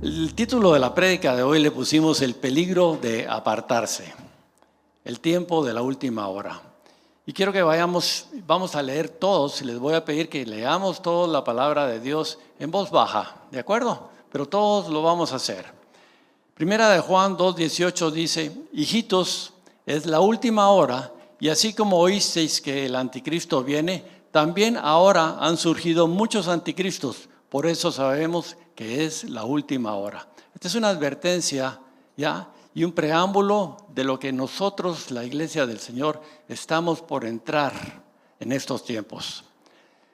El título de la prédica de hoy le pusimos el peligro de apartarse, el tiempo de la última hora. Y quiero que vamos a leer todos, les voy a pedir que leamos todos la palabra de Dios en voz baja, ¿de acuerdo? Pero todos lo vamos a hacer. Primera de Juan 2:18 dice: hijitos, es la última hora, y así como oísteis que el anticristo viene, también ahora han surgido muchos anticristos. Por eso sabemos que es la última hora. Esta es una advertencia, ¿ya? Y un preámbulo de lo que nosotros, la Iglesia del Señor, estamos por entrar en estos tiempos.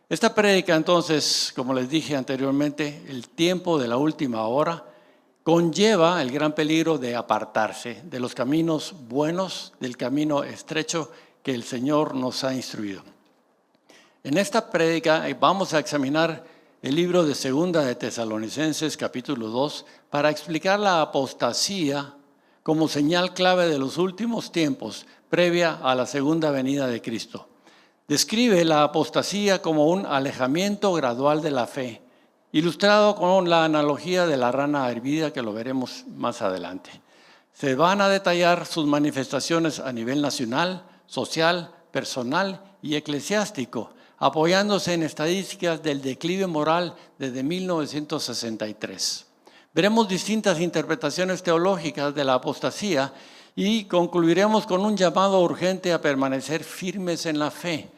Esta prédica, entonces, como les dije anteriormente, el tiempo de la última hora conlleva el gran peligro de apartarse de los caminos buenos, del camino estrecho que el Señor nos ha instruido. En esta prédica vamos a examinar el libro de Segunda de Tesalonicenses, capítulo 2, para explicar la apostasía como señal clave de los últimos tiempos, previa a la segunda venida de Cristo. Describe la apostasía como un alejamiento gradual de la fe, ilustrado con la analogía de la rana hervida, que lo veremos más adelante. Se van a detallar sus manifestaciones a nivel nacional, social, personal y eclesiástico, apoyándose en estadísticas del declive moral desde 1963. Veremos distintas interpretaciones teológicas de la apostasía y concluiremos con un llamado urgente a permanecer firmes en la fe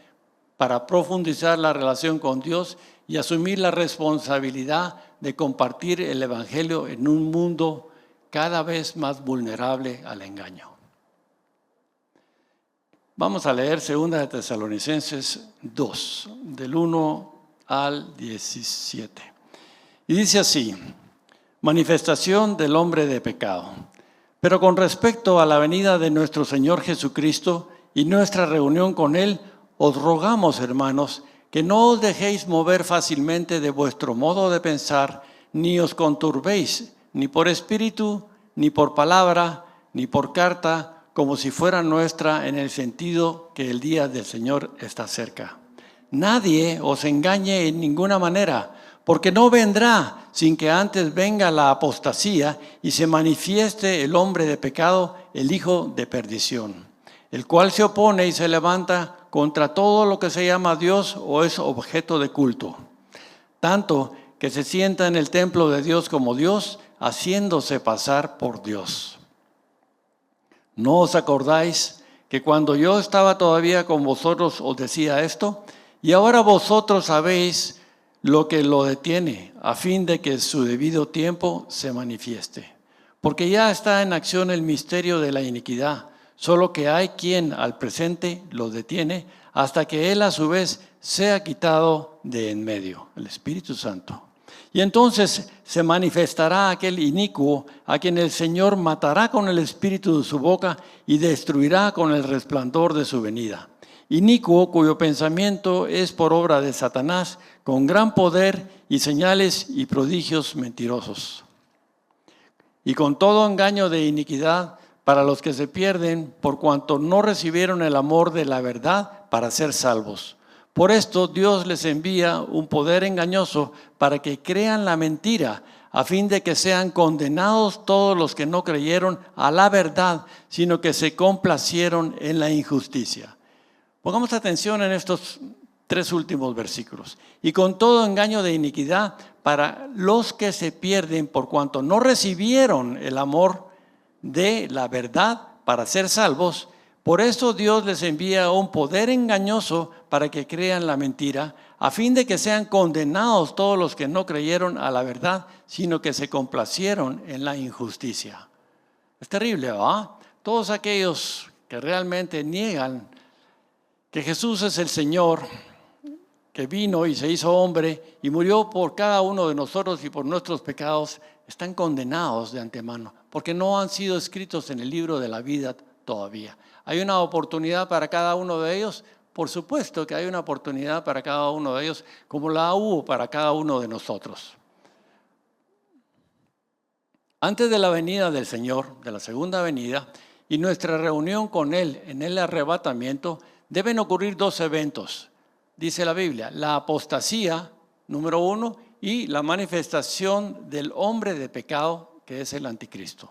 para profundizar la relación con Dios y asumir la responsabilidad de compartir el Evangelio en un mundo cada vez más vulnerable al engaño. Vamos a leer 2 de Tesalonicenses 2, del 1 al 17. Y dice así: manifestación del hombre de pecado. Pero con respecto a la venida de nuestro Señor Jesucristo y nuestra reunión con Él, os rogamos, hermanos, que no os dejéis mover fácilmente de vuestro modo de pensar, ni os conturbéis, ni por espíritu, ni por palabra, ni por carta, como si fuera nuestra, en el sentido que el día del Señor está cerca. Nadie os engañe en ninguna manera, porque no vendrá sin que antes venga la apostasía y se manifieste el hombre de pecado, el hijo de perdición, el cual se opone y se levanta contra todo lo que se llama Dios o es objeto de culto, tanto que se sienta en el templo de Dios como Dios, haciéndose pasar por Dios. ¿No os acordáis que cuando yo estaba todavía con vosotros os decía esto? Y ahora vosotros sabéis lo que lo detiene, a fin de que su debido tiempo se manifieste. Porque ya está en acción el misterio de la iniquidad, solo que hay quien al presente lo detiene hasta que él a su vez sea quitado de en medio, el Espíritu Santo. Y entonces se manifestará aquel inicuo a quien el Señor matará con el espíritu de su boca y destruirá con el resplandor de su venida. Inicuo cuyo pensamiento es por obra de Satanás, con gran poder y señales y prodigios mentirosos. Y con todo engaño de iniquidad para los que se pierden, por cuanto no recibieron el amor de la verdad para ser salvos. Por esto Dios les envía un poder engañoso para que crean la mentira, a fin de que sean condenados todos los que no creyeron a la verdad, sino que se complacieron en la injusticia. Pongamos atención en estos 3 últimos versículos. Y con todo engaño de iniquidad para los que se pierden, por cuanto no recibieron el amor de la verdad para ser salvos. Por eso Dios les envía un poder engañoso para que crean la mentira, a fin de que sean condenados todos los que no creyeron a la verdad, sino que se complacieron en la injusticia. Es terrible, ¿verdad? Todos aquellos que realmente niegan que Jesús es el Señor, que vino y se hizo hombre y murió por cada uno de nosotros y por nuestros pecados, están condenados de antemano, porque no han sido escritos en el libro de la vida todavía. ¿Hay una oportunidad para cada uno de ellos? Por supuesto que hay una oportunidad para cada uno de ellos, como la hubo para cada uno de nosotros. Antes de la venida del Señor, de la segunda venida, y nuestra reunión con Él en el arrebatamiento, deben ocurrir 2 eventos. Dice la Biblia: la apostasía, número 1, y la manifestación del hombre de pecado, que es el anticristo.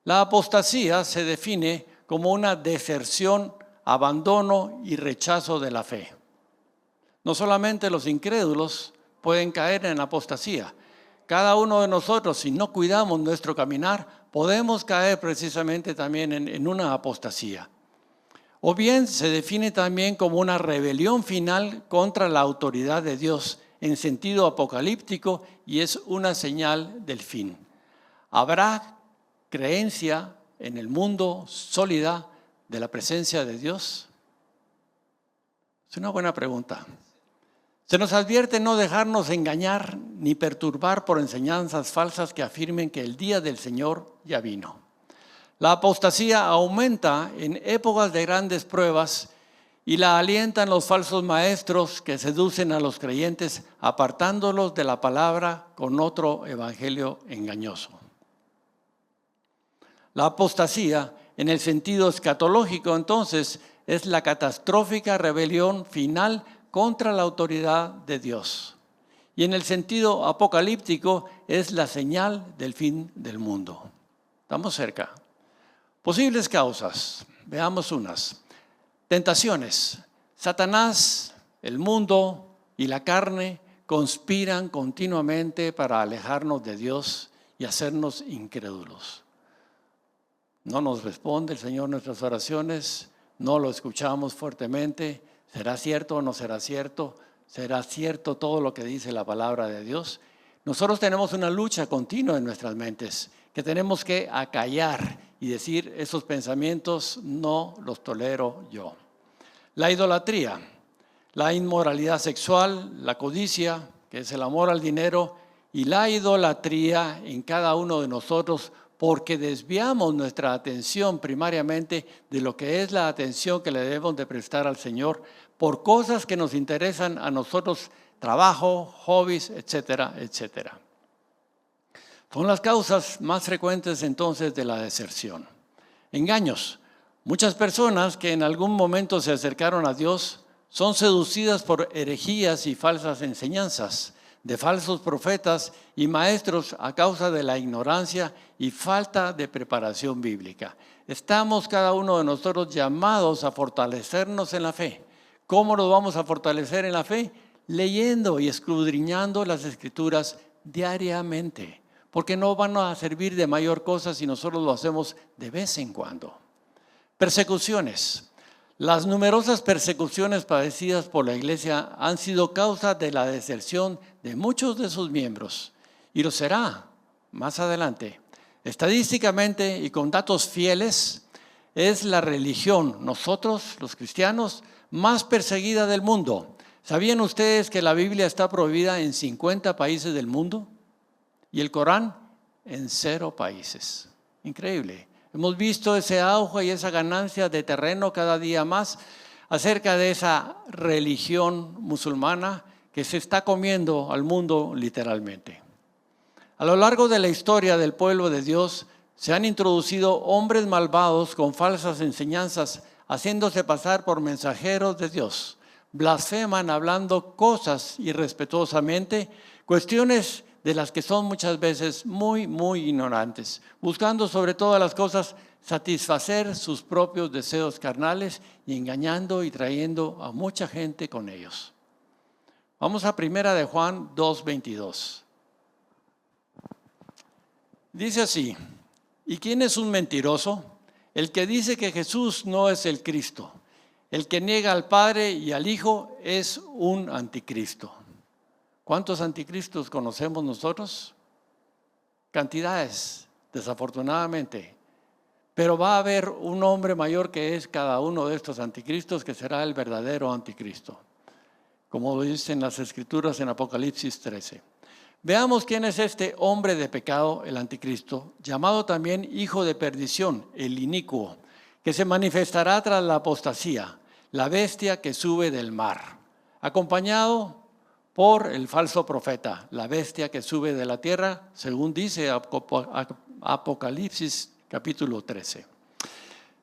La apostasía se define como una deserción, abandono y rechazo de la fe. No solamente los incrédulos pueden caer en apostasía. Cada uno de nosotros, si no cuidamos nuestro caminar, podemos caer precisamente también en una apostasía. O bien se define también como una rebelión final contra la autoridad de Dios en sentido apocalíptico y es una señal del fin. ¿Habrá creencia en el mundo sólida de la presencia de Dios? Es una buena pregunta. Se nos advierte no dejarnos engañar ni perturbar por enseñanzas falsas que afirmen que el día del Señor ya vino. La apostasía aumenta en épocas de grandes pruebas y la alientan los falsos maestros que seducen a los creyentes apartándolos de la palabra con otro evangelio engañoso. La apostasía, en el sentido escatológico, entonces, es la catastrófica rebelión final contra la autoridad de Dios. Y en el sentido apocalíptico es la señal del fin del mundo. Estamos cerca. Posibles causas, veamos unas. Tentaciones. Satanás, el mundo y la carne conspiran continuamente para alejarnos de Dios y hacernos incrédulos. No nos responde el Señor nuestras oraciones, no lo escuchamos fuertemente. ¿Será cierto o no será cierto? ¿Será cierto todo lo que dice la palabra de Dios? Nosotros tenemos una lucha continua en nuestras mentes que tenemos que acallar y decir, esos pensamientos no los tolero yo. La idolatría, la inmoralidad sexual, la codicia, que es el amor al dinero, y la idolatría en cada uno de nosotros porque desviamos nuestra atención primariamente de lo que es la atención que le debemos de prestar al Señor por cosas que nos interesan a nosotros, trabajo, hobbies, etcétera, etcétera. Son las causas más frecuentes entonces de la deserción. Engaños. Muchas personas que en algún momento se acercaron a Dios son seducidas por herejías y falsas enseñanzas de falsos profetas y maestros a causa de la ignorancia y falta de preparación bíblica. Estamos cada uno de nosotros llamados a fortalecernos en la fe. ¿Cómo nos vamos a fortalecer en la fe? Leyendo y escudriñando las Escrituras diariamente, porque no van a servir de mayor cosa si nosotros lo hacemos de vez en cuando. Persecuciones. Las numerosas persecuciones padecidas por la iglesia han sido causa de la deserción de muchos de sus miembros y lo será más adelante. Estadísticamente y con datos fieles, es la religión, nosotros los cristianos, más perseguida del mundo. ¿Sabían ustedes que la Biblia está prohibida en 50 países del mundo y el Corán en 0 países? Increíble. Hemos visto ese auge y esa ganancia de terreno cada día más acerca de esa religión musulmana que se está comiendo al mundo literalmente. A lo largo de la historia del pueblo de Dios se han introducido hombres malvados con falsas enseñanzas, haciéndose pasar por mensajeros de Dios. Blasfeman hablando cosas irrespetuosamente, cuestiones de las que son muchas veces muy ignorantes, buscando sobre todas las cosas satisfacer sus propios deseos carnales y engañando y trayendo a mucha gente con ellos. Vamos a 1 de Juan 2:22. Dice así: ¿y quién es un mentiroso? El que dice que Jesús no es el Cristo. El que niega al Padre y al Hijo es un anticristo. ¿Cuántos anticristos conocemos nosotros? Cantidades, desafortunadamente. Pero va a haber un hombre mayor que es cada uno de estos anticristos, que será el verdadero anticristo, como lo dicen las Escrituras en Apocalipsis 13. Veamos quién es este hombre de pecado, el anticristo, llamado también hijo de perdición, el inicuo, que se manifestará tras la apostasía, la bestia que sube del mar, acompañado por el falso profeta, la bestia que sube de la tierra, según dice Apocalipsis capítulo 13.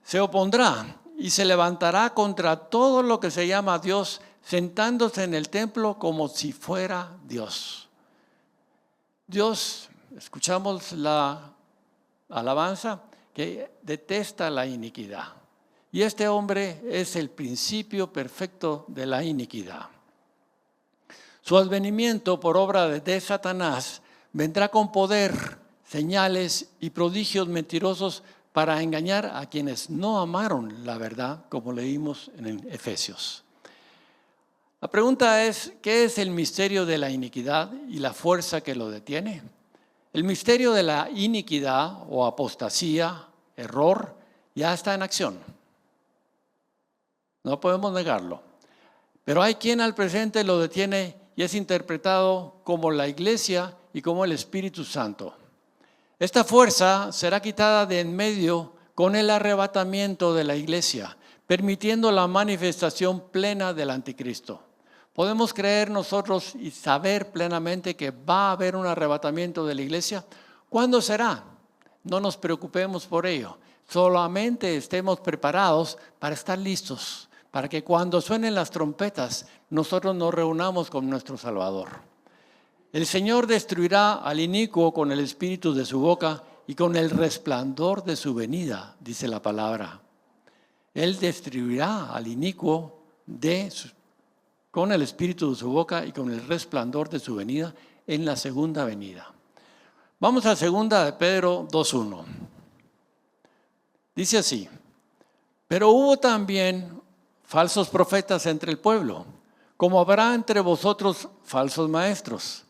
Se opondrá y se levantará contra todo lo que se llama Dios, sentándose en el templo como si fuera Dios. Dios, escuchamos la alabanza, que detesta la iniquidad. Y este hombre es el principio perfecto de la iniquidad. Su advenimiento por obra de Satanás vendrá con poder, señales y prodigios mentirosos para engañar a quienes no amaron la verdad, como leímos en Efesios. La pregunta es, ¿qué es el misterio de la iniquidad y la fuerza que lo detiene? El misterio de la iniquidad o apostasía, error, ya está en acción. No podemos negarlo. Pero hay quien al presente lo detiene y es interpretado como la iglesia y como el Espíritu Santo. Esta fuerza será quitada de en medio con el arrebatamiento de la iglesia, permitiendo la manifestación plena del anticristo. ¿Podemos creer nosotros y saber plenamente que va a haber un arrebatamiento de la iglesia? ¿Cuándo será? No nos preocupemos por ello. Solamente estemos preparados para estar listos, para que cuando suenen las trompetas, nosotros nos reunamos con nuestro Salvador. El Señor destruirá al inicuo con el espíritu de su boca y con el resplandor de su venida, dice la palabra. Él destruirá al inicuo con el espíritu de su boca y con el resplandor de su venida en la segunda venida. Vamos a 2 de Pedro 2:1. Dice así: pero hubo también falsos profetas entre el pueblo, como habrá entre vosotros falsos maestros,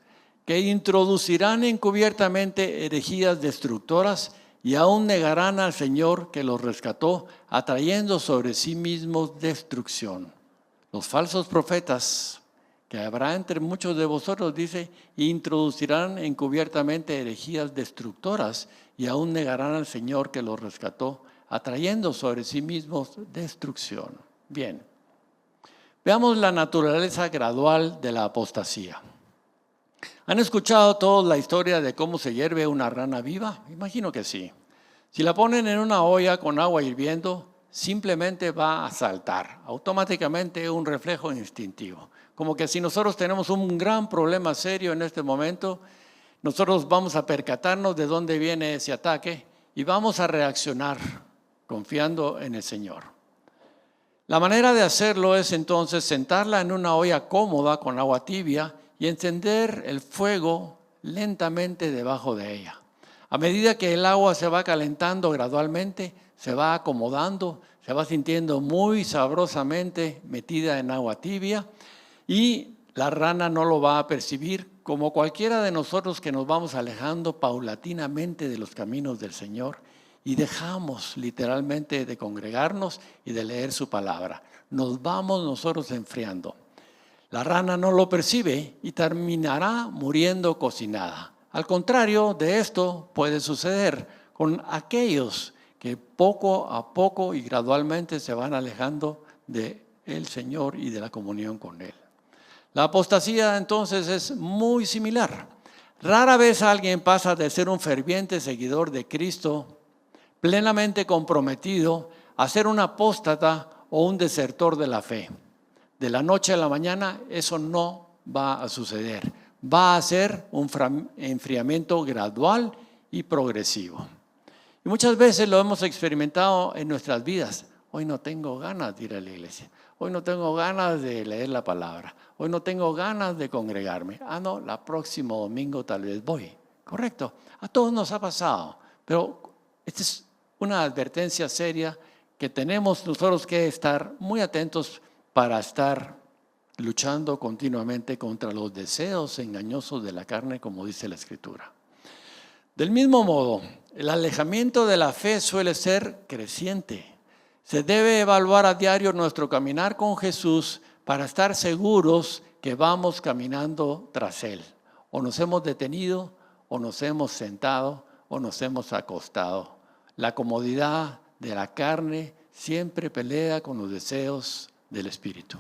que introducirán encubiertamente herejías destructoras y aún negarán al Señor que los rescató, atrayendo sobre sí mismos destrucción. Los falsos profetas que habrá entre muchos de vosotros, dice, introducirán encubiertamente herejías destructoras y aún negarán al Señor que los rescató, atrayendo sobre sí mismos destrucción. Bien, veamos la naturaleza gradual de la apostasía. ¿Han escuchado todos la historia de cómo se hierve una rana viva? Imagino que sí. Si la ponen en una olla con agua hirviendo, simplemente va a saltar. Automáticamente un reflejo instintivo. Como que si nosotros tenemos un gran problema serio en este momento, nosotros vamos a percatarnos de dónde viene ese ataque y vamos a reaccionar confiando en el Señor. La manera de hacerlo es entonces sentarla en una olla cómoda con agua tibia y encender el fuego lentamente debajo de ella. A medida que el agua se va calentando gradualmente, se va acomodando, se va sintiendo muy sabrosamente metida en agua tibia y la rana no lo va a percibir, como cualquiera de nosotros que nos vamos alejando paulatinamente de los caminos del Señor y dejamos literalmente de congregarnos y de leer su palabra. Nos vamos nosotros enfriando. La rana no lo percibe y terminará muriendo cocinada. Al contrario de esto puede suceder con aquellos que poco a poco y gradualmente se van alejando del Señor y de la comunión con Él. La apostasía entonces es muy similar. Rara vez alguien pasa de ser un ferviente seguidor de Cristo, plenamente comprometido, a ser un apóstata o un desertor de la fe. De la noche a la mañana eso no va a suceder. Va a ser un enfriamiento gradual y progresivo. Y muchas veces lo hemos experimentado en nuestras vidas. Hoy no tengo ganas de ir a la iglesia. Hoy no tengo ganas de leer la palabra. Hoy no tengo ganas de congregarme. No, el próximo domingo tal vez voy. Correcto. A todos nos ha pasado. Pero esta es una advertencia seria que tenemos nosotros que estar muy atentos para estar luchando continuamente contra los deseos engañosos de la carne, como dice la Escritura. Del mismo modo, el alejamiento de la fe suele ser creciente. Se debe evaluar a diario nuestro caminar con Jesús para estar seguros que vamos caminando tras Él. O nos hemos detenido, o nos hemos sentado, o nos hemos acostado. La comodidad de la carne siempre pelea con los deseos del Espíritu.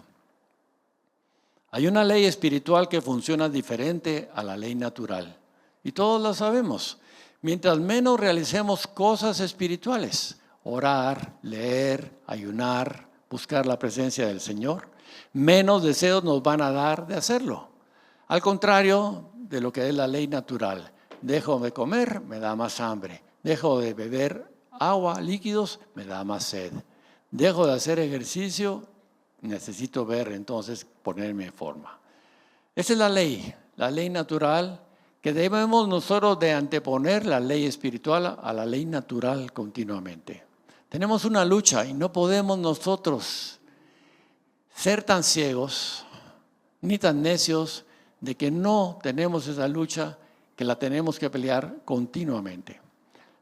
Hay una ley espiritual que funciona diferente a la ley natural. Y todos lo sabemos. Mientras menos realicemos cosas espirituales, orar, leer, ayunar, buscar la presencia del Señor, menos deseos nos van a dar de hacerlo. Al contrario, de lo que es la ley natural. Dejo de comer, me da más hambre. Dejo de beber agua, líquidos, me da más sed. Dejo de hacer ejercicio, necesito ver, entonces ponerme en forma. Esa es la ley natural, que debemos nosotros de anteponer la ley espiritual a la ley natural continuamente. Tenemos una lucha y no podemos nosotros ser tan ciegos ni tan necios de que no tenemos esa lucha, que la tenemos que pelear continuamente.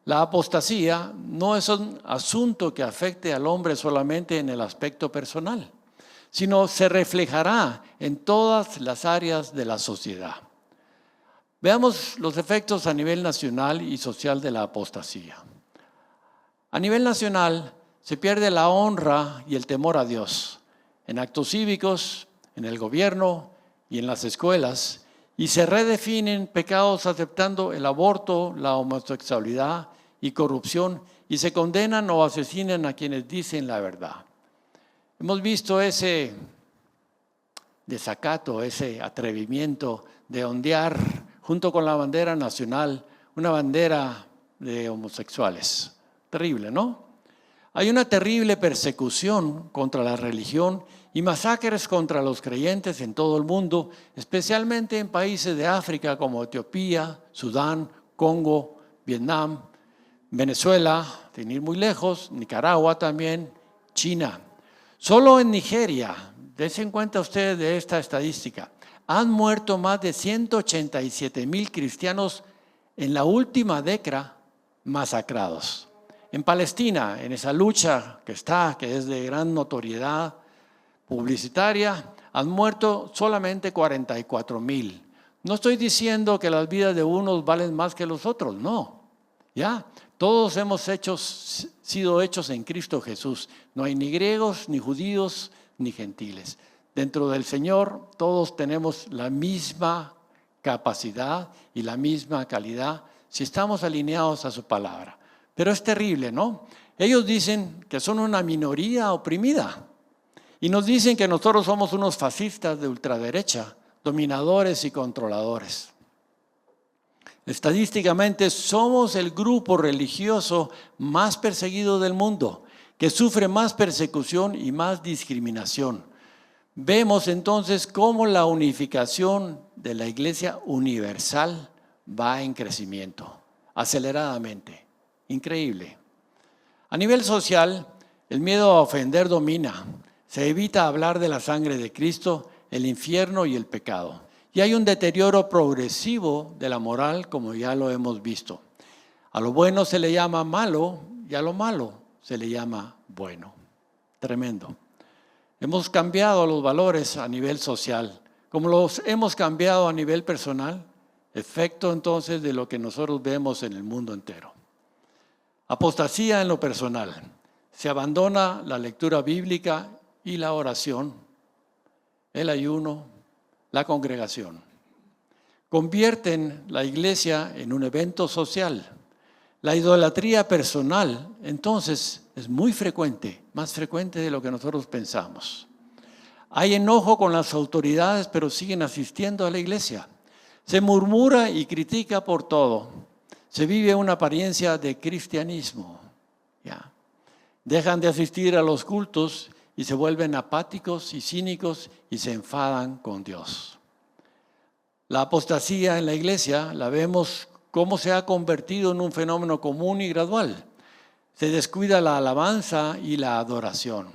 La apostasía no es un asunto que afecte al hombre solamente en el aspecto personal, sino se reflejará en todas las áreas de la sociedad. Veamos los efectos a nivel nacional y social de la apostasía. A nivel nacional se pierde la honra y el temor a Dios en actos cívicos, en el gobierno y en las escuelas, y se redefinen pecados aceptando el aborto, la homosexualidad y corrupción, y se condenan o asesinan a quienes dicen la verdad. Hemos visto ese desacato, ese atrevimiento de ondear junto con la bandera nacional una bandera de homosexuales. Terrible, ¿no? Hay una terrible persecución contra la religión y masacres contra los creyentes en todo el mundo, especialmente en países de África como Etiopía, Sudán, Congo, Vietnam, Venezuela, sin ir muy lejos, Nicaragua también, China. Solo en Nigeria, dense en cuenta ustedes de esta estadística, han muerto más de 187,000 cristianos en la última década masacrados. En Palestina, en esa lucha que es de gran notoriedad publicitaria, han muerto solamente 44,000. No estoy diciendo que las vidas de unos valen más que los otros, no. Ya, todos hemos sido hechos en Cristo Jesús. No hay ni griegos, ni judíos, ni gentiles. Dentro del Señor todos tenemos la misma capacidad y la misma calidad si estamos alineados a su palabra. Pero es terrible, ¿no? Ellos dicen que son una minoría oprimida y nos dicen que nosotros somos unos fascistas de ultraderecha, dominadores y controladores. Estadísticamente somos el grupo religioso más perseguido del mundo, que sufre más persecución y más discriminación. Vemos entonces cómo la unificación de la Iglesia universal va en crecimiento, aceleradamente. Increíble. A nivel social, el miedo a ofender domina. Se evita hablar de la sangre de Cristo, el infierno y el pecado. Y hay un deterioro progresivo de la moral, como ya lo hemos visto. A lo bueno se le llama malo y a lo malo se le llama bueno. Tremendo. Hemos cambiado los valores a nivel social, como los hemos cambiado a nivel personal, efecto entonces de lo que nosotros vemos en el mundo entero. Apostasía en lo personal. Se abandona la lectura bíblica y la oración, el ayuno, la congregación. Convierten la iglesia en un evento social. La idolatría personal, entonces, es muy frecuente, más frecuente de lo que nosotros pensamos. Hay enojo con las autoridades, pero siguen asistiendo a la iglesia. Se murmura y critica por todo. Se vive una apariencia de cristianismo. ¿Ya? Dejan de asistir a los cultos y se vuelven apáticos y cínicos y se enfadan con Dios. La apostasía en la iglesia la vemos cómo se ha convertido en un fenómeno común y gradual. Se descuida la alabanza y la adoración.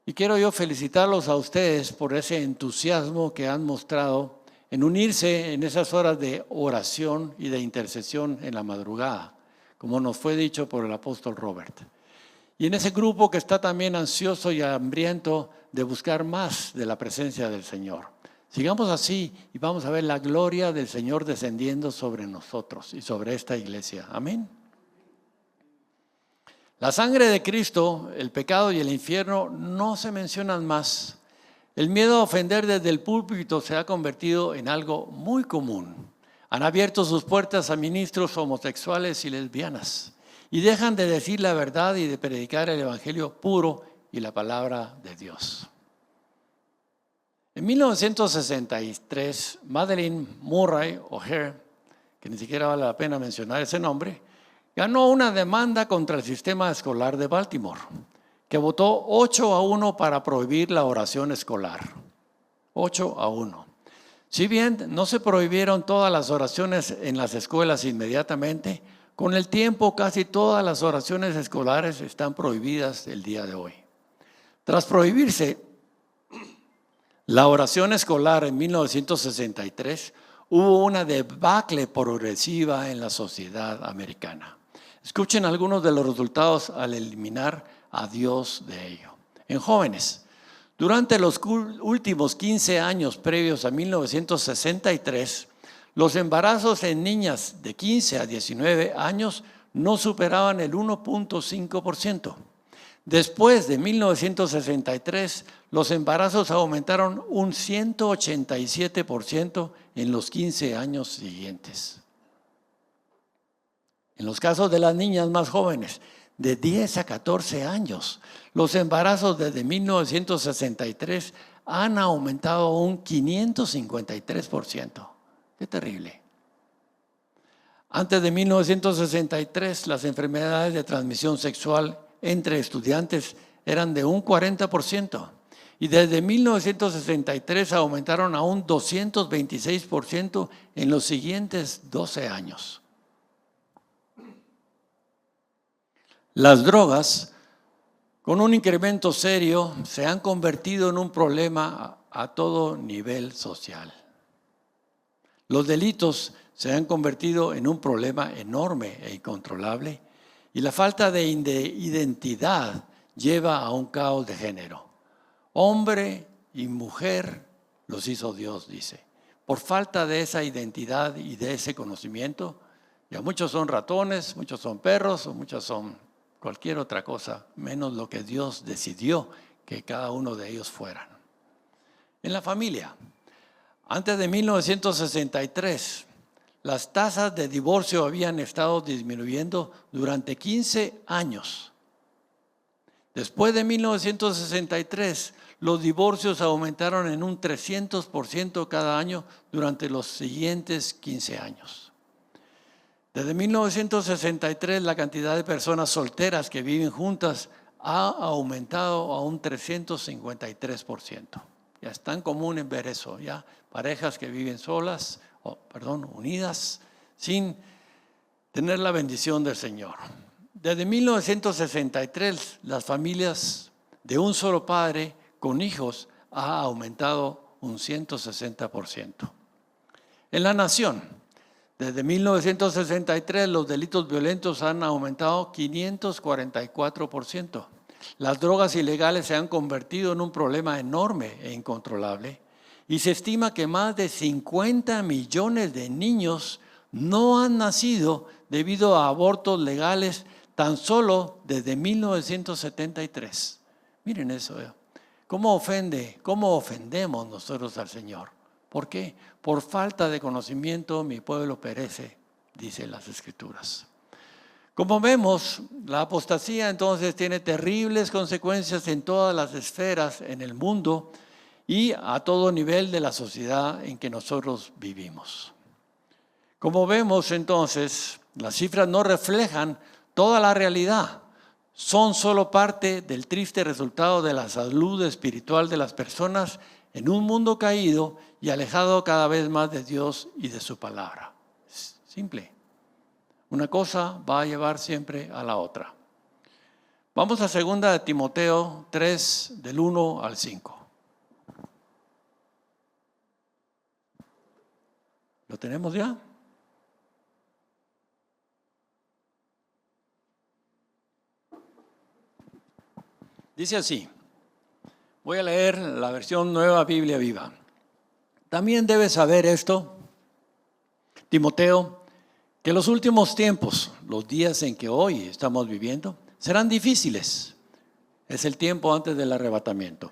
Y quiero yo felicitarlos a ustedes por ese entusiasmo que han mostrado en unirse en esas horas de oración y de intercesión en la madrugada, como nos fue dicho por el apóstol Robert. Y en ese grupo que está también ansioso y hambriento de buscar más de la presencia del Señor. Sigamos así y vamos a ver la gloria del Señor descendiendo sobre nosotros y sobre esta iglesia. Amén. La sangre de Cristo, el pecado y el infierno no se mencionan más. El miedo a ofender desde el púlpito se ha convertido en algo muy común. Han abierto sus puertas a ministros homosexuales y lesbianas y dejan de decir la verdad y de predicar el evangelio puro y la palabra de Dios. En 1963, Madeleine Murray O'Hair, que ni siquiera vale la pena mencionar ese nombre, ganó una demanda contra el sistema escolar de Baltimore, que votó 8-1 para prohibir la oración escolar. 8-1. Si bien no se prohibieron todas las oraciones en las escuelas inmediatamente, con el tiempo casi todas las oraciones escolares están prohibidas el día de hoy. Tras prohibirse la oración escolar en 1963, hubo una debacle progresiva en la sociedad americana. Escuchen algunos de los resultados al eliminar a Dios de ello. En jóvenes, durante los últimos 15 años previos a 1963, los embarazos en niñas de 15 a 19 años no superaban el 1.5%. Después de 1963, los embarazos aumentaron un 187% en los 15 años siguientes. En los casos de las niñas más jóvenes, de 10 a 14 años, los embarazos desde 1963 han aumentado un 553%. ¡Qué terrible! Antes de 1963, las enfermedades de transmisión sexual entre estudiantes eran de un 40%. Y desde 1963 aumentaron a un 226% en los siguientes 12 años. Las drogas, con un incremento serio, se han convertido en un problema a todo nivel social. Los delitos se han convertido en un problema enorme e incontrolable, y la falta de identidad lleva a un caos de género. Hombre y mujer los hizo Dios, dice. Por falta de esa identidad y de ese conocimiento, ya muchos son ratones, muchos son perros, o muchos son cualquier otra cosa, menos lo que Dios decidió que cada uno de ellos fueran. En la familia, antes de 1963, las tasas de divorcio habían estado disminuyendo durante 15 años. Después de 1963, los divorcios aumentaron en un 300% cada año durante los siguientes 15 años. Desde 1963, la cantidad de personas solteras que viven juntas ha aumentado a un 353%. Ya es tan común en ver eso, ya parejas que viven unidas, sin tener la bendición del Señor. Desde 1963, las familias de un solo padre con hijos ha aumentado un 160%. En la nación, desde 1963, los delitos violentos han aumentado 544%. Las drogas ilegales se han convertido en un problema enorme e incontrolable, y se estima que más de 50 millones de niños no han nacido debido a abortos legales tan solo desde 1973. Miren eso. ¿Cómo ofendemos nosotros al Señor? ¿Por qué? Por falta de conocimiento mi pueblo perece, dicen las Escrituras. Como vemos, la apostasía entonces tiene terribles consecuencias en todas las esferas en el mundo y a todo nivel de la sociedad en que nosotros vivimos. Como vemos entonces, las cifras no reflejan toda la realidad. Son solo parte del triste resultado de la salud espiritual de las personas en un mundo caído y alejado cada vez más de Dios y de su palabra. Simple. Una cosa va a llevar siempre a la otra. Vamos a 2 Timoteo 3, del 1 al 5. ¿Lo tenemos ya? Dice así. Voy a leer la versión Nueva Biblia Viva. También debes saber esto, Timoteo, que los últimos tiempos, los días en que hoy estamos viviendo, serán difíciles. Es el tiempo antes del arrebatamiento.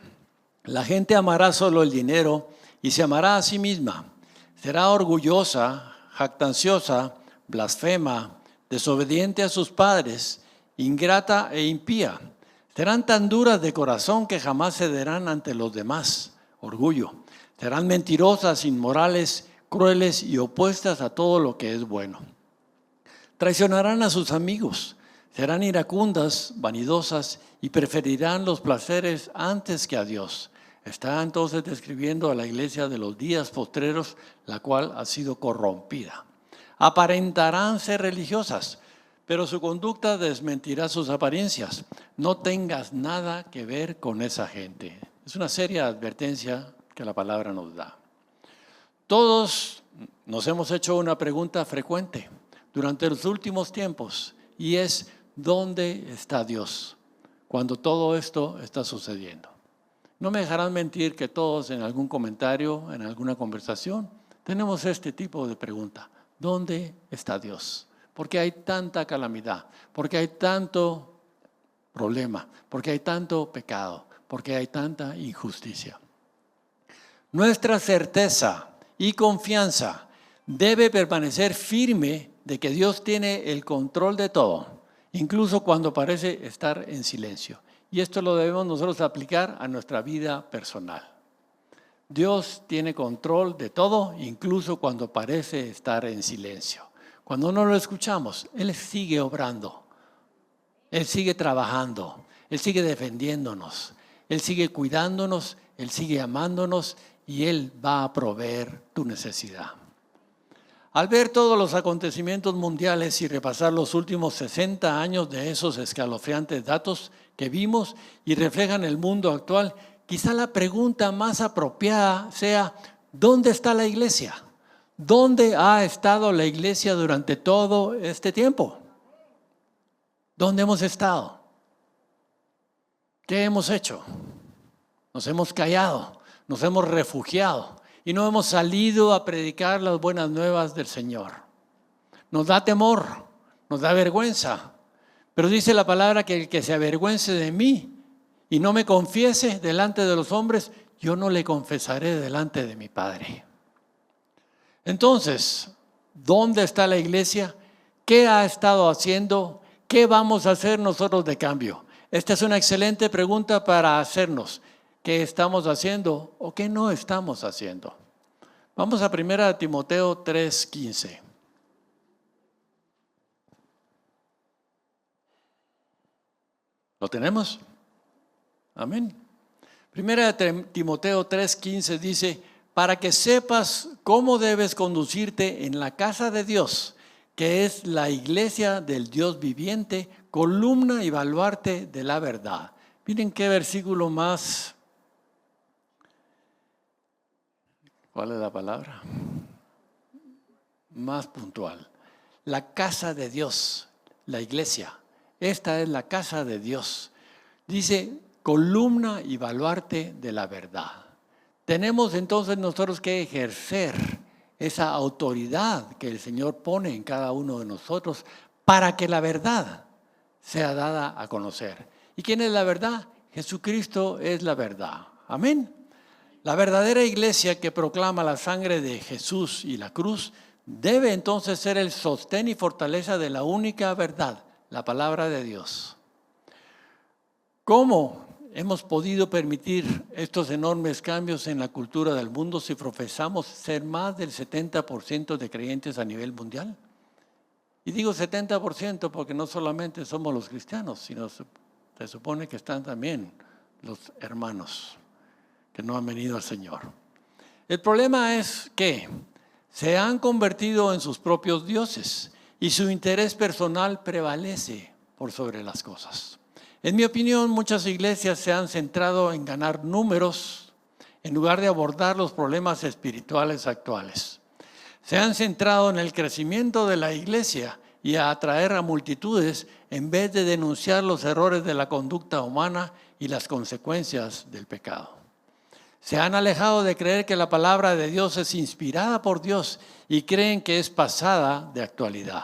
La gente amará solo el dinero y se amará a sí misma. Será orgullosa, jactanciosa, blasfema, desobediente a sus padres, ingrata e impía. Serán tan duras de corazón que jamás cederán ante los demás. Orgullo. Serán mentirosas, inmorales, crueles y opuestas a todo lo que es bueno. Traicionarán a sus amigos, serán iracundas, vanidosas y preferirán los placeres antes que a Dios. Está entonces describiendo a la iglesia de los días postreros, la cual ha sido corrompida. Aparentarán ser religiosas, pero su conducta desmentirá sus apariencias. No tengas nada que ver con esa gente. Es una seria advertencia que la palabra nos da. Todos nos hemos hecho una pregunta frecuente durante los últimos tiempos y es: ¿dónde está Dios cuando todo esto está sucediendo? No me dejarán mentir que todos en algún comentario, en alguna conversación, tenemos este tipo de pregunta: ¿dónde está Dios? ¿Por qué hay tanta calamidad? ¿Por qué hay tanto problema? ¿Por qué hay tanto pecado? ¿Por qué hay tanta injusticia? Nuestra certeza y confianza debe permanecer firme de que Dios tiene el control de todo, incluso cuando parece estar en silencio. Y esto lo debemos nosotros aplicar a nuestra vida personal. Dios tiene control de todo, incluso cuando parece estar en silencio. Cuando no lo escuchamos, Él sigue obrando, Él sigue trabajando, Él sigue defendiéndonos, Él sigue cuidándonos, Él sigue amándonos y Él va a proveer tu necesidad. Al ver todos los acontecimientos mundiales y repasar los últimos 60 años de esos escalofriantes datos que vimos y reflejan el mundo actual, quizá la pregunta más apropiada sea: ¿dónde está la iglesia? ¿Dónde ha estado la iglesia durante todo este tiempo? ¿Dónde hemos estado? ¿Qué hemos hecho? Nos hemos callado, nos hemos refugiado y no hemos salido a predicar las buenas nuevas del Señor. Nos da temor, nos da vergüenza, pero dice la palabra que el que se avergüence de mí y no me confiese delante de los hombres, yo no le confesaré delante de mi Padre. Entonces, ¿dónde está la iglesia? ¿Qué ha estado haciendo? ¿Qué vamos a hacer nosotros de cambio? Esta es una excelente pregunta para hacernos. ¿Qué estamos haciendo o qué no estamos haciendo? Vamos a 1 Timoteo 3:15. ¿Lo tenemos? Amén. 1 Timoteo 3:15 dice: para que sepas cómo debes conducirte en la casa de Dios, que es la iglesia del Dios viviente, columna y baluarte de la verdad. Miren qué versículo más. ¿Cuál es la palabra? Más puntual. La casa de Dios, la iglesia. Esta es la casa de Dios. Dice columna y baluarte de la verdad. Tenemos entonces nosotros que ejercer esa autoridad que el Señor pone en cada uno de nosotros para que la verdad sea dada a conocer. ¿Y quién es la verdad? Jesucristo es la verdad. Amén. La verdadera iglesia que proclama la sangre de Jesús y la cruz debe entonces ser el sostén y fortaleza de la única verdad, la palabra de Dios. ¿Cómo hemos podido permitir estos enormes cambios en la cultura del mundo si profesamos ser más del 70% de creyentes a nivel mundial? Y digo 70% porque no solamente somos los cristianos, sino se supone que están también los hermanos que no han venido al Señor. El problema es que se han convertido en sus propios dioses y su interés personal prevalece por sobre las cosas. En mi opinión, muchas iglesias se han centrado en ganar números en lugar de abordar los problemas espirituales actuales. Se han centrado en el crecimiento de la iglesia y a atraer a multitudes en vez de denunciar los errores de la conducta humana y las consecuencias del pecado. Se han alejado de creer que la palabra de Dios es inspirada por Dios y creen que es pasada de actualidad.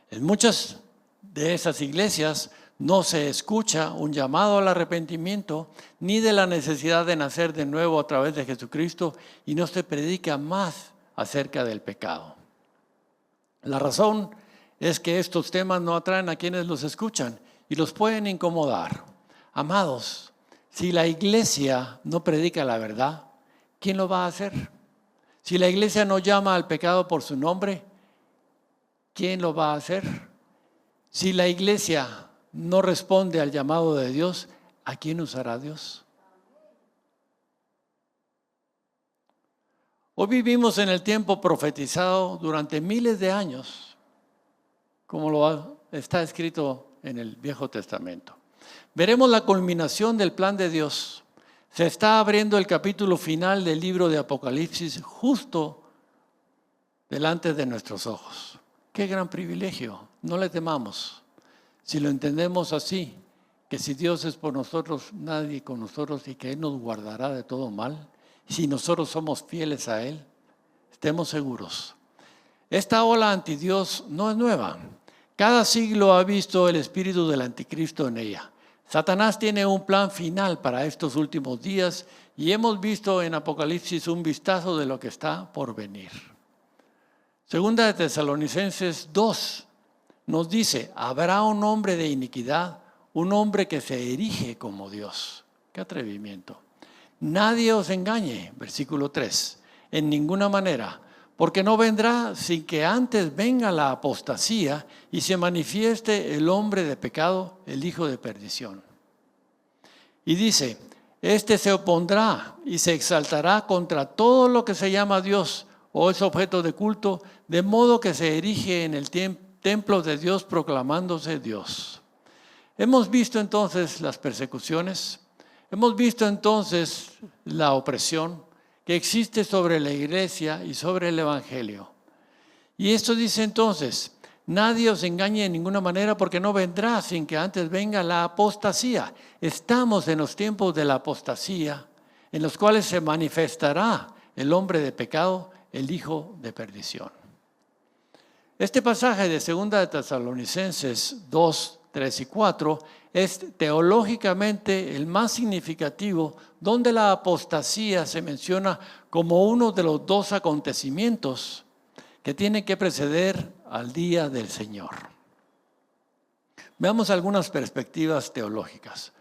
En muchas de esas iglesias no se escucha un llamado al arrepentimiento ni de la necesidad de nacer de nuevo a través de Jesucristo y no se predica más acerca del pecado. La razón es que estos temas no atraen a quienes los escuchan y los pueden incomodar. Amados, si la iglesia no predica la verdad, ¿quién lo va a hacer? Si la iglesia no llama al pecado por su nombre, ¿quién lo va a hacer? Si la iglesia no responde al llamado de Dios, ¿a quién usará Dios? Hoy vivimos en el tiempo profetizado durante miles de años, como está escrito en el Viejo Testamento. Veremos la culminación del plan de Dios. Se está abriendo el capítulo final del libro de Apocalipsis justo delante de nuestros ojos. ¡Qué gran privilegio! No le temamos. Si lo entendemos así, que si Dios es por nosotros, nadie con nosotros y que Él nos guardará de todo mal. Si nosotros somos fieles a Él, estemos seguros. Esta ola antidios no es nueva. Cada siglo ha visto el espíritu del anticristo en ella. Satanás tiene un plan final para estos últimos días y hemos visto en Apocalipsis un vistazo de lo que está por venir. Segunda de Tesalonicenses 2 nos dice, habrá un hombre de iniquidad, un hombre que se erige como Dios. ¡Qué atrevimiento! Nadie os engañe, versículo 3, en ninguna manera, porque no vendrá sin que antes venga la apostasía y se manifieste el hombre de pecado, el hijo de perdición. Y dice, este se opondrá y se exaltará contra todo lo que se llama Dios o es objeto de culto, de modo que se erige en el templo de Dios proclamándose Dios. Hemos visto entonces las persecuciones. Hemos visto entonces la opresión que existe sobre la iglesia y sobre el evangelio. Y esto dice entonces, nadie os engañe en ninguna manera porque no vendrá sin que antes venga la apostasía. Estamos en los tiempos de la apostasía en los cuales se manifestará el hombre de pecado, el hijo de perdición. Este pasaje de 2 de Tesalonicenses 2, 3 y 4 es teológicamente el más significativo, donde la apostasía se menciona como uno de los dos acontecimientos que tienen que preceder al día del Señor. Veamos algunas perspectivas teológicas.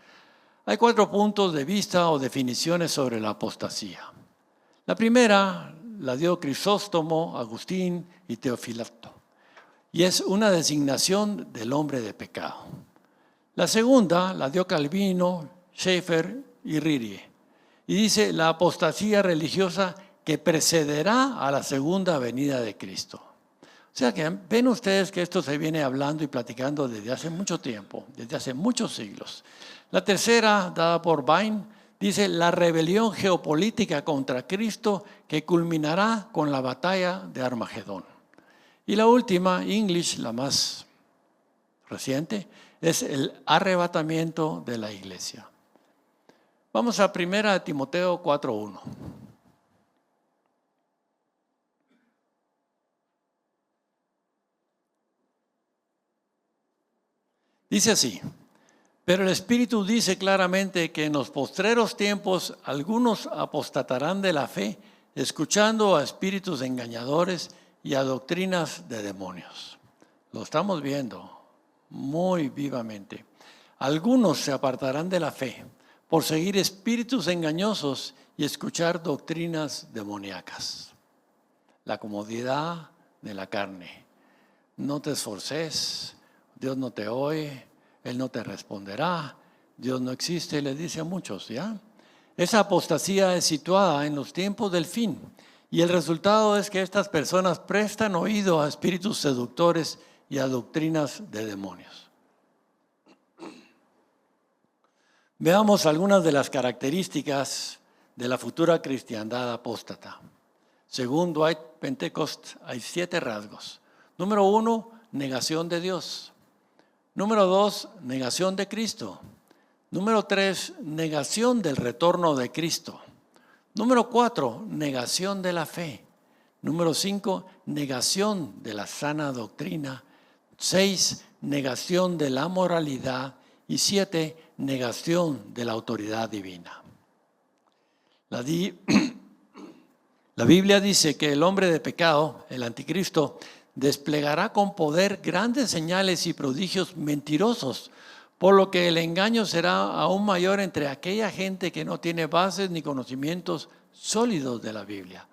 Hay 4 puntos de vista o definiciones sobre la apostasía. La primera la dio Crisóstomo, Agustín y Teofilato, y es una designación del hombre de pecado. La segunda la dio Calvino, Schaeffer y Ririe, y dice la apostasía religiosa que precederá a la segunda venida de Cristo. O sea que ven ustedes que esto se viene hablando y platicando desde hace mucho tiempo, desde hace muchos siglos. La tercera, dada por Bain, dice la rebelión geopolítica contra Cristo que culminará con la batalla de Armagedón. Y la última, English, la más reciente, es el arrebatamiento de la iglesia. Vamos a 1 Timoteo 4:1. Dice así, pero el Espíritu dice claramente que en los postreros tiempos algunos apostatarán de la fe, escuchando a espíritus engañadores y a doctrinas de demonios. Lo estamos viendo muy vivamente. Algunos se apartarán de la fe por seguir espíritus engañosos y escuchar doctrinas demoníacas. La comodidad de la carne. No te esforces, Dios no te oye, Él no te responderá, Dios no existe, le dice a muchos, ¿ya? Esa apostasía es situada en los tiempos del fin y el resultado es que estas personas prestan oído a espíritus seductores y a doctrinas de demonios. Veamos algunas de las características de la futura cristiandad apóstata. Según Dwight Pentecost, hay 7 rasgos. Número 1, negación de Dios. Número 2, negación de Cristo. Número 3, negación del retorno de Cristo. Número 4, negación de la fe. Número 5, negación de la sana doctrina. 6, negación de la moralidad. Y 7, negación de la autoridad divina. La Biblia dice que el hombre de pecado, el anticristo, desplegará con poder grandes señales y prodigios mentirosos, por lo que el engaño será aún mayor entre aquella gente que no tiene bases ni conocimientos sólidos de la Biblia.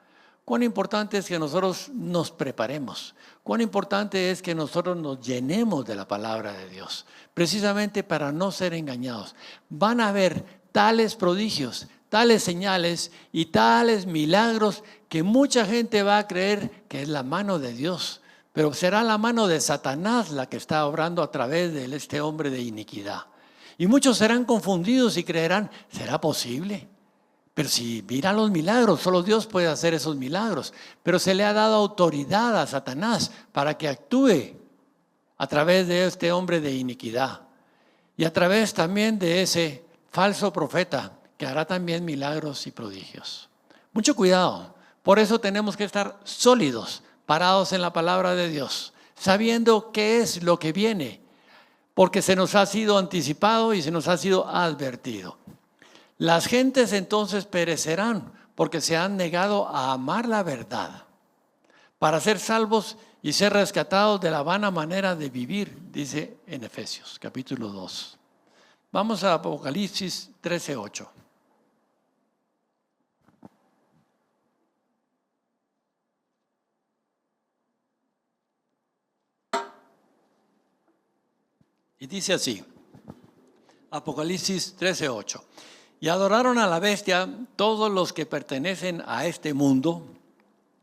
Cuán importante es que nosotros nos preparemos. Cuán importante es que nosotros nos llenemos de la palabra de Dios, precisamente para no ser engañados. Van a haber tales prodigios, tales señales y tales milagros que mucha gente va a creer que es la mano de Dios, pero será la mano de Satanás la que está obrando a través de este hombre de iniquidad. Y muchos serán confundidos y creerán, ¿será posible? Pero si mira los milagros, solo Dios puede hacer esos milagros. Pero se le ha dado autoridad a Satanás para que actúe a través de este hombre de iniquidad. Y a través también de ese falso profeta que hará también milagros y prodigios. Mucho cuidado. Por eso tenemos que estar sólidos, parados en la palabra de Dios, sabiendo qué es lo que viene, porque se nos ha sido anticipado y se nos ha sido advertido. Las gentes entonces perecerán porque se han negado a amar la verdad para ser salvos y ser rescatados de la vana manera de vivir, dice en Efesios capítulo 2. Vamos a Apocalipsis 13:8. Y dice así, Apocalipsis 13:8. Y adoraron a la bestia todos los que pertenecen a este mundo,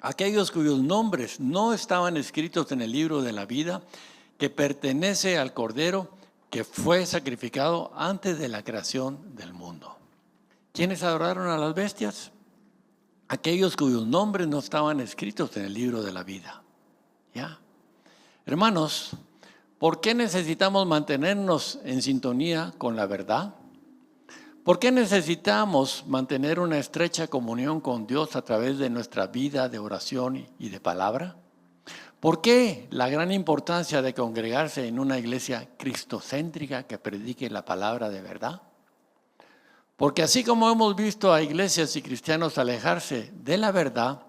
aquellos cuyos nombres no estaban escritos en el libro de la vida, que pertenece al Cordero que fue sacrificado antes de la creación del mundo. ¿Quiénes adoraron a las bestias? Aquellos cuyos nombres no estaban escritos en el libro de la vida. ¿Ya? Hermanos, ¿por qué necesitamos mantenernos en sintonía con la verdad? ¿Por qué necesitamos mantener una estrecha comunión con Dios a través de nuestra vida de oración y de palabra? ¿Por qué la gran importancia de congregarse en una iglesia cristocéntrica que predique la palabra de verdad? Porque así como hemos visto a iglesias y cristianos alejarse de la verdad,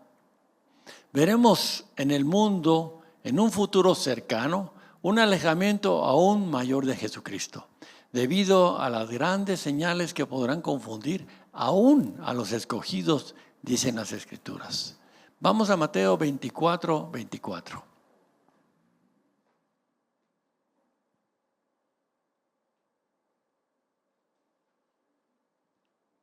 veremos en el mundo, en un futuro cercano, un alejamiento aún mayor de Jesucristo, debido a las grandes señales que podrán confundir aún a los escogidos, dicen las Escrituras. Vamos a Mateo 24:24.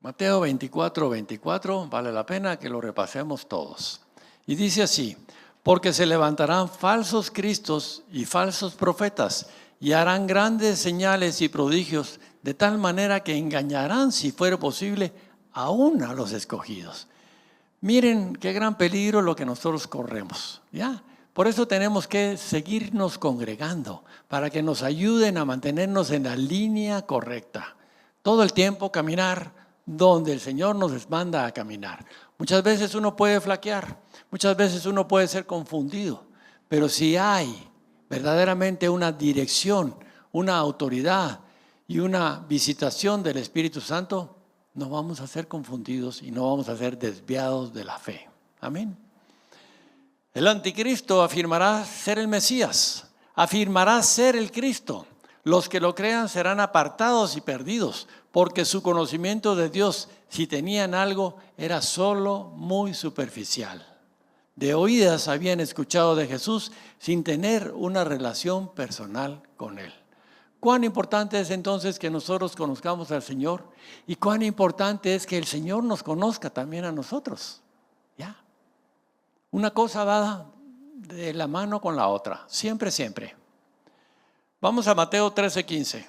Mateo 24:24, vale la pena que lo repasemos todos. Y dice así, porque se levantarán falsos cristos y falsos profetas, y harán grandes señales y prodigios, de tal manera que engañarán, si fuera posible, aún a los escogidos. Miren qué gran peligro lo que nosotros corremos, ¿ya? Por eso tenemos que seguirnos congregando, para que nos ayuden a mantenernos en la línea correcta. Todo el tiempo caminar donde el Señor nos manda a caminar. Muchas veces uno puede flaquear, muchas veces uno puede ser confundido, pero si hay verdaderamente una dirección, una autoridad y una visitación del Espíritu Santo, no vamos a ser confundidos y no vamos a ser desviados de la fe. Amén. El anticristo afirmará ser el Mesías, afirmará ser el Cristo. Los que lo crean serán apartados y perdidos, porque su conocimiento de Dios, si tenían algo, era solo muy superficial. De oídas habían escuchado de Jesús sin tener una relación personal con Él. Cuán importante es entonces que nosotros conozcamos al Señor y cuán importante es que el Señor nos conozca también a nosotros. ¿Ya? Una cosa va de la mano con la otra, siempre, siempre. Vamos a Mateo 13:15.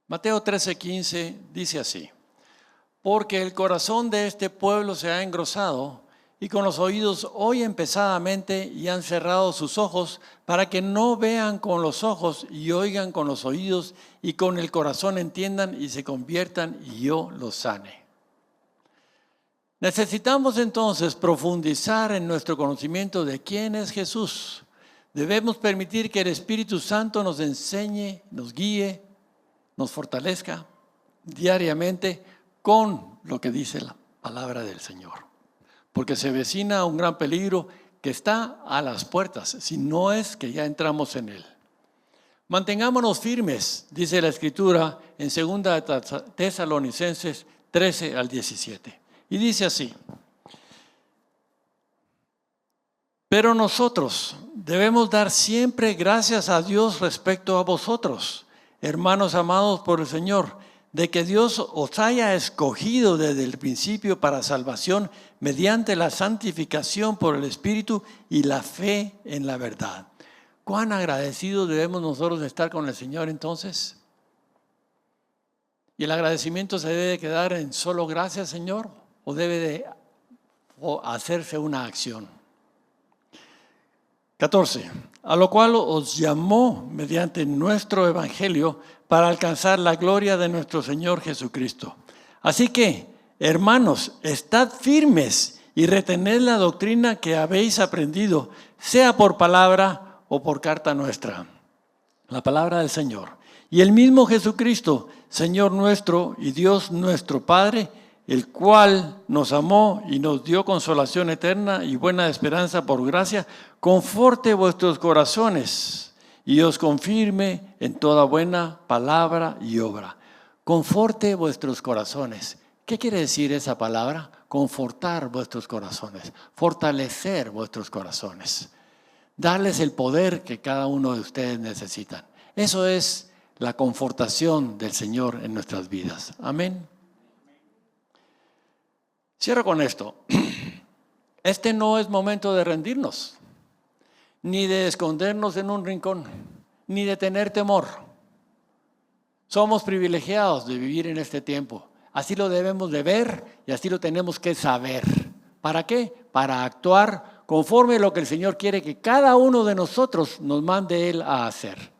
Mateo 13:15 dice así: porque el corazón de este pueblo se ha engrosado y con los oídos oyen pesadamente y han cerrado sus ojos para que no vean con los ojos y oigan con los oídos y con el corazón entiendan y se conviertan y yo los sane. Necesitamos entonces profundizar en nuestro conocimiento de quién es Jesús. Debemos permitir que el Espíritu Santo nos enseñe, nos guíe, nos fortalezca diariamente con lo que dice la palabra del Señor. Porque se avecina un gran peligro que está a las puertas, si no es que ya entramos en él. Mantengámonos firmes, dice la Escritura en 2 Tesalonicenses 13 al 17. Y dice así: pero nosotros debemos dar siempre gracias a Dios respecto a vosotros, hermanos amados por el Señor, de que Dios os haya escogido desde el principio para salvación mediante la santificación por el Espíritu y la fe en la verdad. ¿Cuán agradecidos debemos nosotros de estar con el Señor entonces? ¿Y el agradecimiento se debe quedar en solo gracias, Señor? ¿O debe de hacerse una acción? 14. A lo cual os llamó mediante nuestro evangelio para alcanzar la gloria de nuestro Señor Jesucristo. Así que, hermanos, estad firmes y retened la doctrina que habéis aprendido, sea por palabra o por carta nuestra. La palabra del Señor. Y el mismo Jesucristo, Señor nuestro y Dios nuestro Padre, el cual nos amó y nos dio consolación eterna y buena esperanza por gracia, conforte vuestros corazones y os confirme en toda buena palabra y obra. Conforte vuestros corazones. ¿Qué quiere decir esa palabra? Confortar vuestros corazones, fortalecer vuestros corazones, darles el poder que cada uno de ustedes necesitan. Eso es la confortación del Señor en nuestras vidas. Amén. Cierro con esto. Este no es momento de rendirnos, ni de escondernos en un rincón, ni de tener temor. Somos privilegiados de vivir en este tiempo. Así lo debemos de ver y así lo tenemos que saber. ¿Para qué? Para actuar conforme a lo que el Señor quiere que cada uno de nosotros nos mande Él a hacer.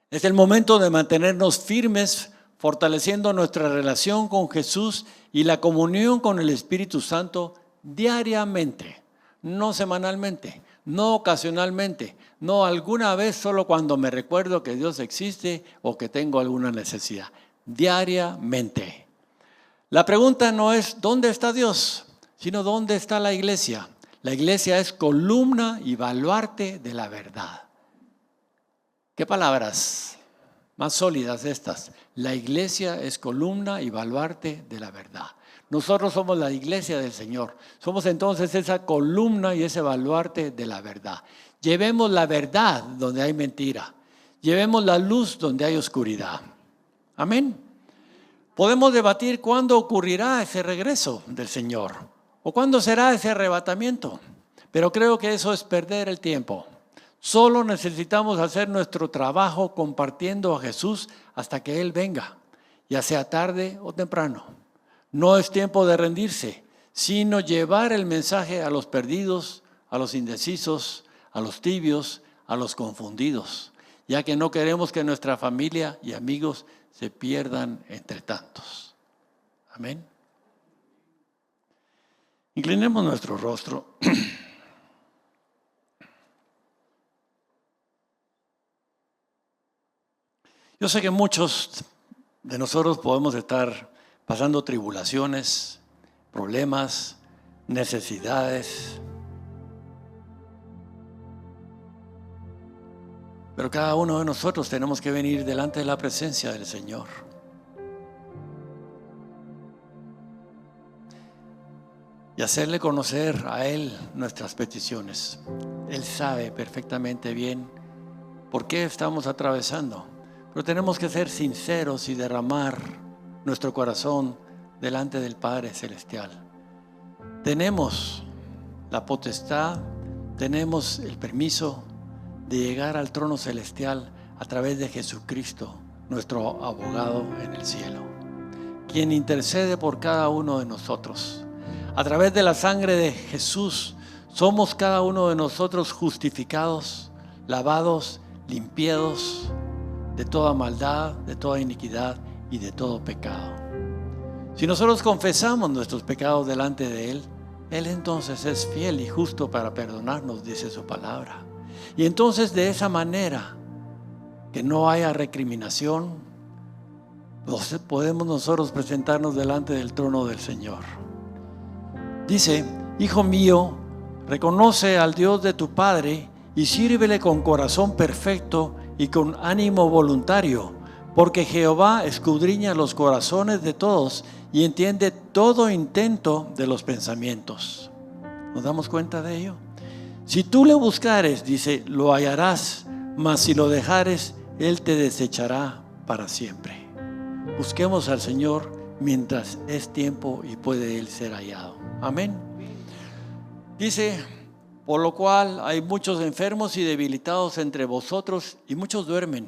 Es el momento de mantenernos firmes, fortaleciendo nuestra relación con Jesús y la comunión con el Espíritu Santo diariamente, no semanalmente, no ocasionalmente, no alguna vez solo cuando me recuerdo que Dios existe o que tengo alguna necesidad, diariamente. La pregunta no es ¿dónde está Dios?, sino ¿dónde está la iglesia? La iglesia es columna y baluarte de la verdad. ¿Qué palabras más sólidas estas? La iglesia es columna y baluarte de la verdad. Nosotros somos la iglesia del Señor. Somos entonces esa columna y ese baluarte de la verdad. Llevemos la verdad donde hay mentira. Llevemos la luz donde hay oscuridad. Amén. Podemos debatir cuándo ocurrirá ese regreso del Señor o cuándo será ese arrebatamiento. Pero creo que eso es perder el tiempo. Solo necesitamos hacer nuestro trabajo compartiendo a Jesús hasta que Él venga, ya sea tarde o temprano. No es tiempo de rendirse, sino llevar el mensaje a los perdidos, a los indecisos, a los tibios, a los confundidos, ya que no queremos que nuestra familia y amigos se pierdan entre tantos. Amén. Inclinemos nuestro rostro. Yo sé que muchos de nosotros podemos estar pasando tribulaciones, problemas, necesidades. Pero cada uno de nosotros tenemos que venir delante de la presencia del Señor. Y hacerle conocer a Él nuestras peticiones. Él sabe perfectamente bien por qué estamos atravesando. Pero tenemos que ser sinceros y derramar nuestro corazón delante del Padre Celestial. Tenemos la potestad, tenemos el permiso de llegar al trono celestial a través de Jesucristo, nuestro abogado en el cielo, quien intercede por cada uno de nosotros. A través de la sangre de Jesús somos cada uno de nosotros justificados, lavados, limpiados de toda maldad, de toda iniquidad y de todo pecado. Si nosotros confesamos nuestros pecados delante de Él, Él entonces es fiel y justo para perdonarnos, dice su palabra. Y entonces de esa manera, que no haya recriminación, podemos nosotros presentarnos delante del trono del Señor. Dice: Hijo mío, reconoce al Dios de tu Padre y sírvele con corazón perfecto y con ánimo voluntario, porque Jehová escudriña los corazones de todos y entiende todo intento de los pensamientos. ¿Nos damos cuenta de ello? Si tú le buscares, dice, lo hallarás, mas si lo dejares, Él te desechará para siempre. Busquemos al Señor mientras es tiempo y puede Él ser hallado. Amén. Dice, por lo cual hay muchos enfermos y debilitados entre vosotros y muchos duermen.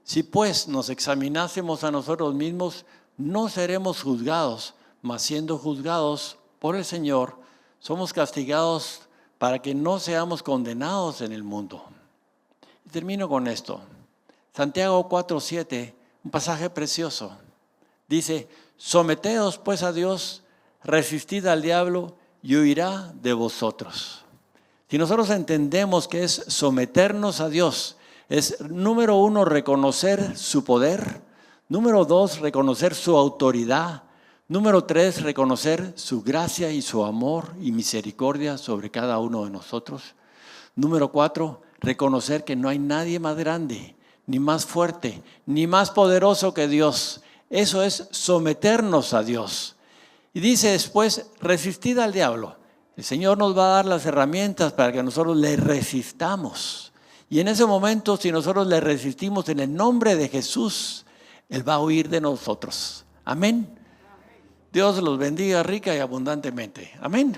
Si pues nos examinásemos a nosotros mismos, no seremos juzgados, mas siendo juzgados por el Señor, somos castigados para que no seamos condenados en el mundo. Y termino con esto. Santiago 4:7, un pasaje precioso. Dice, someteos pues a Dios, resistid al diablo y huirá de vosotros. Si nosotros entendemos que es someternos a Dios, es número 1, reconocer su poder. Número 2, reconocer su autoridad. Número 3, reconocer su gracia y su amor y misericordia sobre cada uno de nosotros. Número 4, reconocer que no hay nadie más grande, ni más fuerte, ni más poderoso que Dios. Eso es someternos a Dios. Y dice después, resistid al diablo. El Señor nos va a dar las herramientas para que nosotros le resistamos. Y en ese momento, si nosotros le resistimos en el nombre de Jesús, Él va a huir de nosotros. Amén. Dios los bendiga rica y abundantemente. Amén.